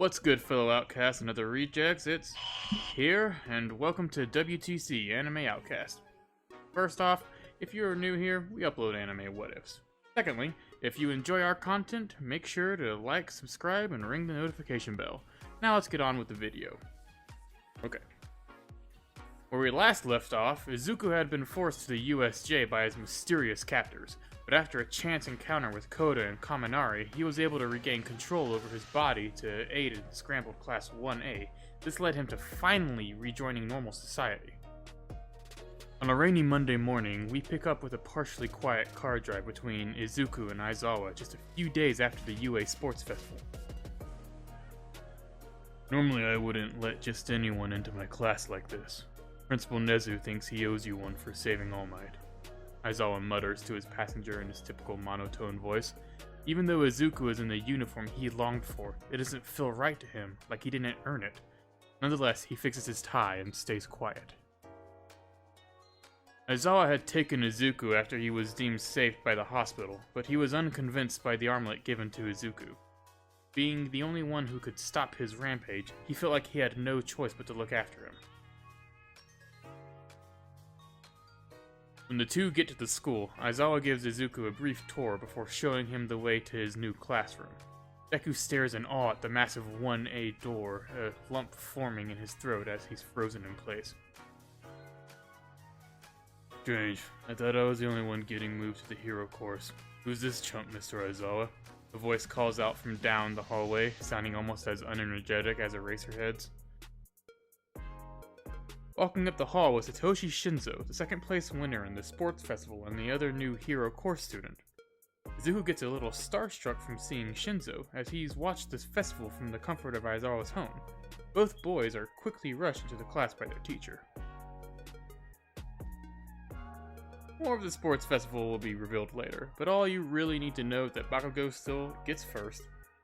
What's good, fellow outcasts and other rejects? It's here, and welcome to WTC Anime Outcast. First off, if you're new here, we upload anime what-ifs. Secondly, if you enjoy our content, make sure to like, subscribe, and ring the notification bell. Now let's get on with the video. Okay. Where we last left off, Izuku had been forced to the USJ by his mysterious captors, but after a chance encounter with Koda and Kaminari, he was able to regain control over his body to aid in Scrambled Class 1A. This led him to finally rejoining normal society. On a rainy Monday morning, we pick up with a partially quiet car drive between Izuku and Aizawa just a few days after the UA Sports Festival. Normally I wouldn't let just anyone into my class like this. Principal Nezu thinks he owes you one for saving All Might. Aizawa mutters to his passenger in his typical monotone voice. Even though Izuku is in the uniform he longed for, it doesn't feel right to him, like he didn't earn it. Nonetheless, he fixes his tie and stays quiet. Aizawa had taken Izuku after he was deemed safe by the hospital, but he was unconvinced by the armlet given to Izuku. Being the only one who could stop his rampage, he felt like he had no choice but to look after him. When the two get to the school, Aizawa gives Izuku a brief tour before showing him the way to his new classroom. Deku stares in awe at the massive 1A door, a lump forming in his throat as he's frozen in place. Strange. I thought I was the only one getting moved to the hero course. Who's this chump, Mr. Aizawa? A voice calls out from down the hallway, sounding almost as unenergetic as Eraserhead's. Walking up the hall was Satoshi Shinzo, the second place winner in the sports festival and the other new hero course student. Izuku gets a little starstruck from seeing Shinzo, as he's watched this festival from the comfort of Aizawa's home. Both boys are quickly rushed into the class by their teacher. More of the sports festival will be revealed later, but all you really need to know is that Bakugo still gets first,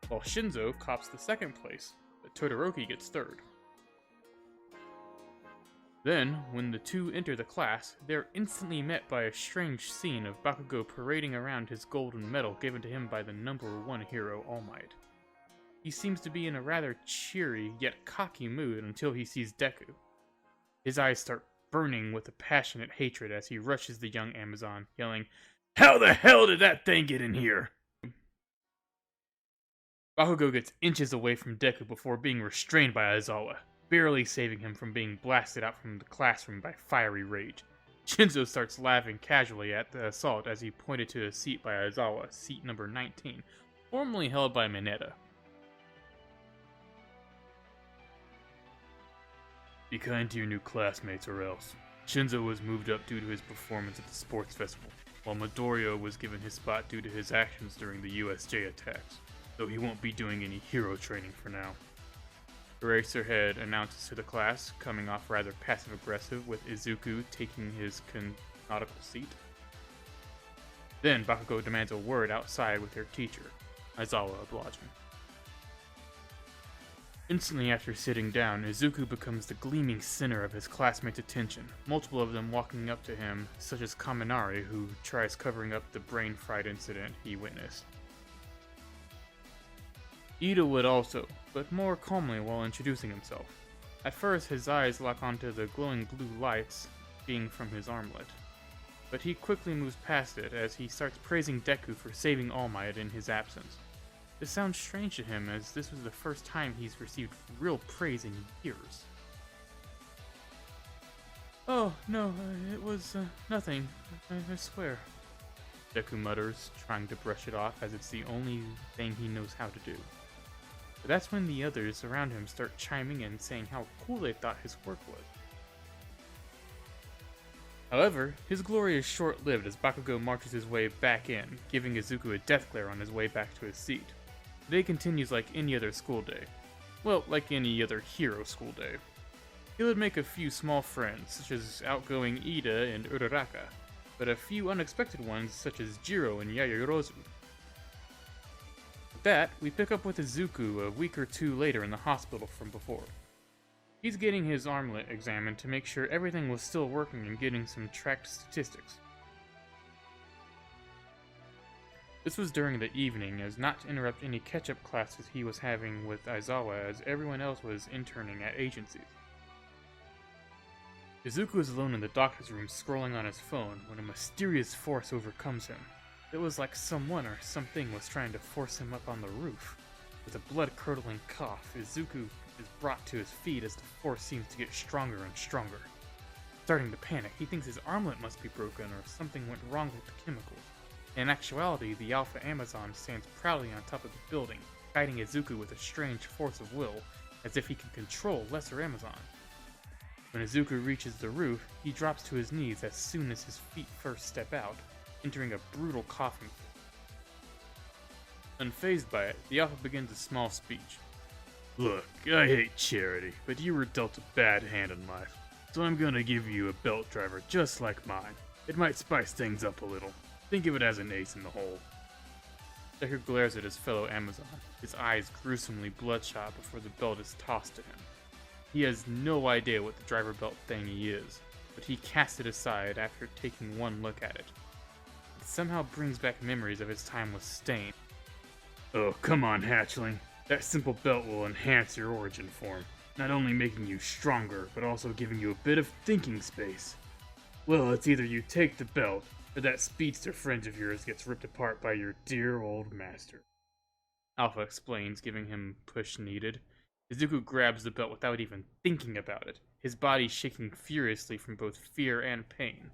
while Shinzo cops the second place, but Todoroki gets third. Then, when the two enter the class, they're instantly met by a strange scene of Bakugo parading around his golden medal given to him by the #1 hero, All Might. He seems to be in a rather cheery yet cocky mood until he sees Deku. His eyes start burning with a passionate hatred as he rushes the young Amazon, yelling, "How the hell did that thing get in here?" Bakugo gets inches away from Deku before being restrained by Aizawa, barely saving him from being blasted out from the classroom by fiery rage. Shinzo starts laughing casually at the assault as he pointed to a seat by Aizawa, seat number 19, formerly held by Mineta. Be kind to your new classmates or else. Shinzo was moved up due to his performance at the sports festival, while Midoriya was given his spot due to his actions during the USJ attacks, though he won't be doing any hero training for now. Eraserhead announces to the class, coming off rather passive-aggressive with Izuku taking his canonical seat. Then Bakugo demands a word outside with their teacher, Aizawa obliging. Instantly after sitting down, Izuku becomes the gleaming center of his classmates' attention, multiple of them walking up to him, such as Kaminari, who tries covering up the brain-fried incident he witnessed. Ida would also, but more calmly while introducing himself. At first, his eyes lock onto the glowing blue lights being from his armlet, but he quickly moves past it as he starts praising Deku for saving All Might in his absence. This sounds strange to him, as this was the first time he's received real praise in years. "Oh, no, it was nothing, I swear," Deku mutters, trying to brush it off as it's the only thing he knows how to do. But that's when the others around him start chiming in, saying how cool they thought his work was. However, his glory is short-lived as Bakugo marches his way back in, giving Izuku a death glare on his way back to his seat. The day continues like any other school day. Well, like any other hero school day. He would make a few small friends, such as outgoing Ida and Uraraka, but a few unexpected ones such as Jiro and Yayorozu. With that, we pick up with Izuku a week or two later in the hospital from before. He's getting his armlet examined to make sure everything was still working and getting some tracked statistics. This was during the evening, as not to interrupt any catch-up classes he was having with Aizawa, as everyone else was interning at agencies. Izuku was alone in the doctor's room scrolling on his phone when a mysterious force overcomes him. It was like someone or something was trying to force him up on the roof. With a blood-curdling cough, Izuku is brought to his feet as the force seems to get stronger and stronger. Starting to panic, he thinks his armlet must be broken or something went wrong with the chemicals. In actuality, the Alpha Amazon stands proudly on top of the building, guiding Izuku with a strange force of will, as if he can control Lesser Amazon. When Izuku reaches the roof, he drops to his knees as soon as his feet first step out, entering a brutal coughing fit. Unfazed by it, the Alpha begins a small speech. Look, I hate charity, but you were dealt a bad hand in life, so I'm gonna give you a belt driver just like mine. It might spice things up a little. Think of it as an ace in the hole. Deku glares at his fellow Amazon, his eyes gruesomely bloodshot before the belt is tossed to him. He has no idea what the driver belt thingy is, but he casts it aside after taking one look at it. It somehow brings back memories of his time with Stain. Oh, come on, hatchling. That simple belt will enhance your origin form, not only making you stronger, but also giving you a bit of thinking space. Well, it's either you take the belt, or that speedster friend of yours gets ripped apart by your dear old master. Alpha explains, giving him push needed. Izuku grabs the belt without even thinking about it, his body shaking furiously from both fear and pain.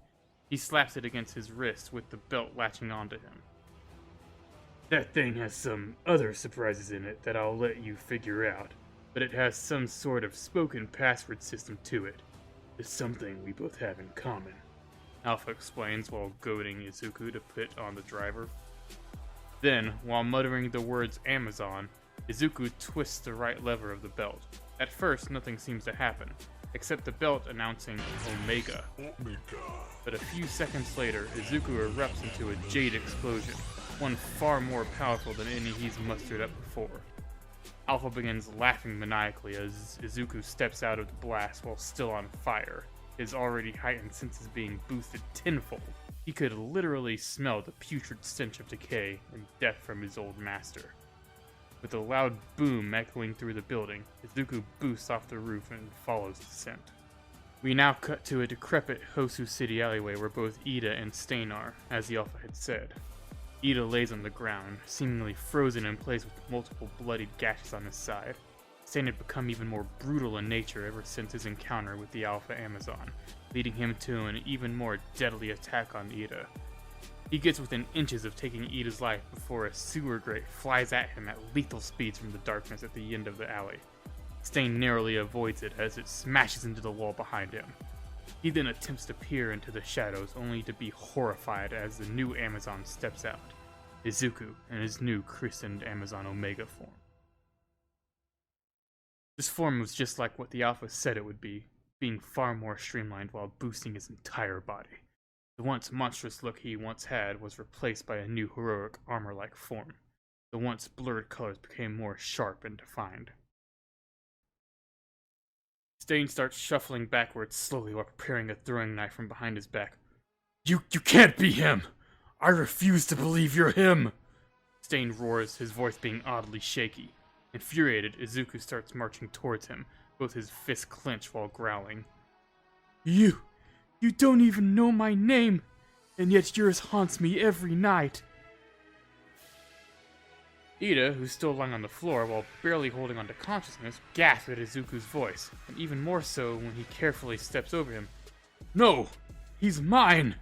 He slaps it against his wrist with the belt latching onto him. That thing has some other surprises in it that I'll let you figure out, but it has some sort of spoken password system to it. It's something we both have in common. Alpha explains while goading Izuku to put on the driver. Then, while muttering the words Amazon, Izuku twists the right lever of the belt. At first, nothing seems to happen, except the belt announcing Omega. But a few seconds later, Izuku erupts into a jade explosion, one far more powerful than any he's mustered up before. Alpha begins laughing maniacally as Izuku steps out of the blast while still on fire, his already heightened senses being boosted tenfold. He could literally smell the putrid stench of decay and death from his old master. With a loud boom echoing through the building, Izuku boosts off the roof and follows the scent. We now cut to a decrepit Hosu City alleyway where both Ida and Stain are, as the Alpha had said. Ida lays on the ground, seemingly frozen in place with multiple bloodied gashes on his side. Stain had become even more brutal in nature ever since his encounter with the Alpha Amazon, leading him to an even more deadly attack on Ida. He gets within inches of taking Ida's life before a sewer grate flies at him at lethal speeds from the darkness at the end of the alley. Stain narrowly avoids it as it smashes into the wall behind him. He then attempts to peer into the shadows, only to be horrified as the new Amazon steps out, Izuku in his new christened Amazon Omega form. This form was just like what the Alpha said it would be, being far more streamlined while boosting his entire body. The once monstrous look he once had was replaced by a new heroic armor-like form. The once blurred colors became more sharp and defined. Stain starts shuffling backwards slowly while preparing a throwing knife from behind his back. You can't be him! I refuse to believe you're him! Stain roars, his voice being oddly shaky. Infuriated, Izuku starts marching towards him, both his fists clenched while growling. You don't even know my name, and yet yours haunts me every night. Ida, who's still lying on the floor while barely holding on to consciousness, gasps at Izuku's voice, and even more so when he carefully steps over him. No! He's mine!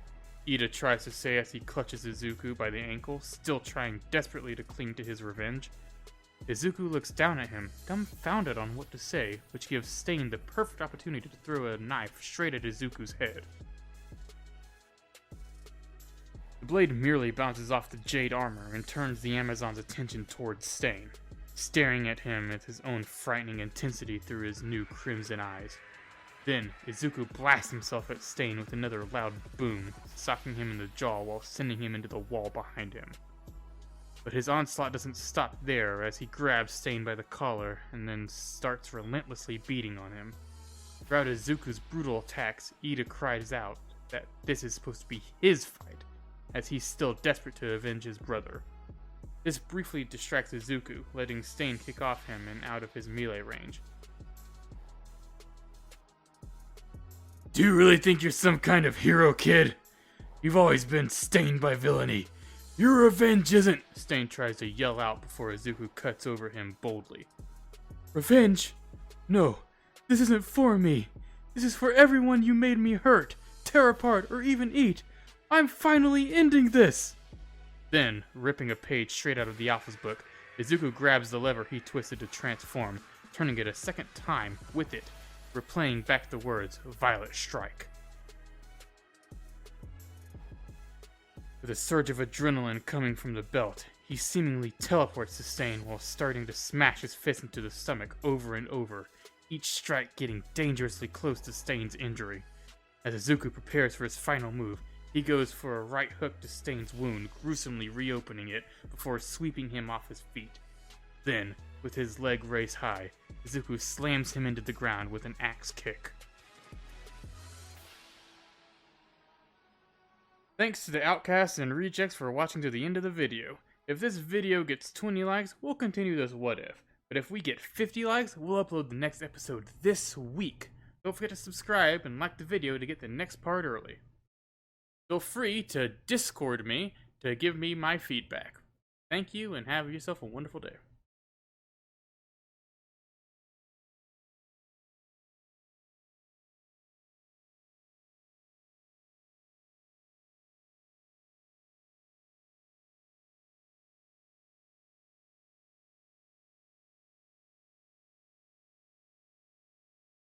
Ida tries to say as he clutches Izuku by the ankle, still trying desperately to cling to his revenge. Izuku looks down at him, dumbfounded on what to say, which gives Stain the perfect opportunity to throw a knife straight at Izuku's head. The blade merely bounces off the jade armor and turns the Amazon's attention towards Stain, staring at him with his own frightening intensity through his new crimson eyes. Then, Izuku blasts himself at Stain with another loud boom, socking him in the jaw while sending him into the wall behind him. But his onslaught doesn't stop there as he grabs Stain by the collar and then starts relentlessly beating on him. Throughout Izuku's brutal attacks, Ida cries out that this is supposed to be his fight, as he's still desperate to avenge his brother. This briefly distracts Izuku, letting Stain kick off him and out of his melee range. Do you really think you're some kind of hero, kid? You've always been stained by villainy. Your revenge isn't... Stain tries to yell out before Izuku cuts over him boldly. Revenge? No, this isn't for me. This is for everyone you made me hurt, tear apart, or even eat. I'm finally ending this! Then, ripping a page straight out of the Alpha's book, Izuku grabs the lever he twisted to transform, turning it a second time with it, replaying back the words, Violet Strike. With a surge of adrenaline coming from the belt, he seemingly teleports to Stain while starting to smash his fist into the stomach over and over, each strike getting dangerously close to Stain's injury. As Izuku prepares for his final move, he goes for a right hook to Stain's wound, gruesomely reopening it before sweeping him off his feet. Then, with his leg raised high, Izuku slams him into the ground with an axe kick. Thanks to the outcasts and rejects for watching to the end of the video. If this video gets 20 likes, we'll continue this what if. But if we get 50 likes, we'll upload the next episode this week. Don't forget to subscribe and like the video to get the next part early. Feel free to Discord me to give me my feedback. Thank you and have yourself a wonderful day.